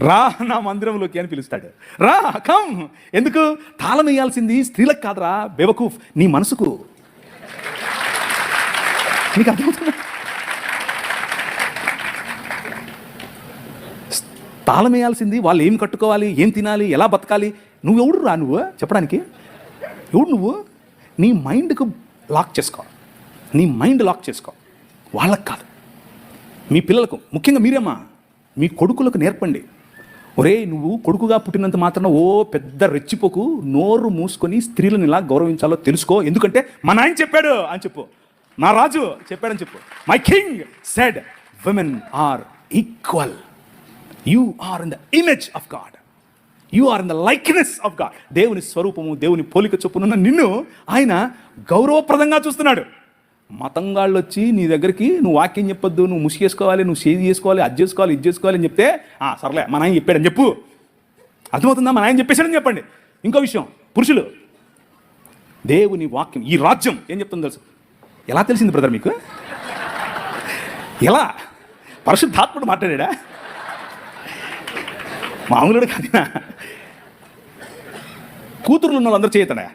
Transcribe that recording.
రా నా మందిరంలోకి అని పిలుస్తాడు. రా కమ్. ఎందుకు? తాళం వేయాల్సింది స్త్రీలకు కాదురా బేవకూఫ్, నీ మనసుకు. నీకు అర్థమవుతుందా? తాళం వేయాల్సింది వాళ్ళు ఏం కట్టుకోవాలి, ఏం తినాలి, ఎలా బతకాలి. నువ్వెవడు రా నువ్వు చెప్పడానికి? ఎవడు నువ్వు? నీ మైండ్కు లాక్ చేసుకో, నీ మైండ్ లాక్ చేసుకో. వాళ్ళకు కాదు, మీ పిల్లలకు, ముఖ్యంగా మీరేమ్మా మీ కొడుకులకు నేర్పండి. ఒరే నువ్వు కొడుకుగా పుట్టినంత మాత్రాన ఓ పెద్ద రెచ్చిపోకు, నోరు మూసుకొని స్త్రీలను ఇలా గౌరవించాలో తెలుసుకో. ఎందుకంటే మా నాయన చెప్పాడు అని చెప్పు, నా రాజు చెప్పాడని చెప్పు. My king said women are equal. You are in the image of God, you are in the likeness of God. దేవుని స్వరూపము, దేవుని పోలిక చొప్పునున్న నిన్ను ఆయన గౌరవప్రదంగా చూస్తున్నాడు. మతంగాళ్ళు వచ్చి నీ దగ్గరికి నువ్వు వాక్యం చెప్పొద్దు, నువ్వు ముసి చేసుకోవాలి, నువ్వు చేది చేసుకోవాలి, అది చేసుకోవాలి, ఇది చేసుకోవాలి అని చెప్తే సర్లే మా నాయన చెప్పాడని చెప్పు. అర్థమవుతుందా? మా నాయన చెప్పేశాడని చెప్పండి. ఇంకో విషయం, పురుషులు, దేవుని వాక్యం, ఈ రాజ్యం ఏం చెప్తుందో తెలుసు. ఎలా తెలిసింది బ్రదర్ మీకు? ఎలా? పరిశుద్ధాత్ముడు మాట్లాడా? మామూలుడు కాదు. కూతురులు ఉన్న వాళ్ళందరూ చేయతాడా?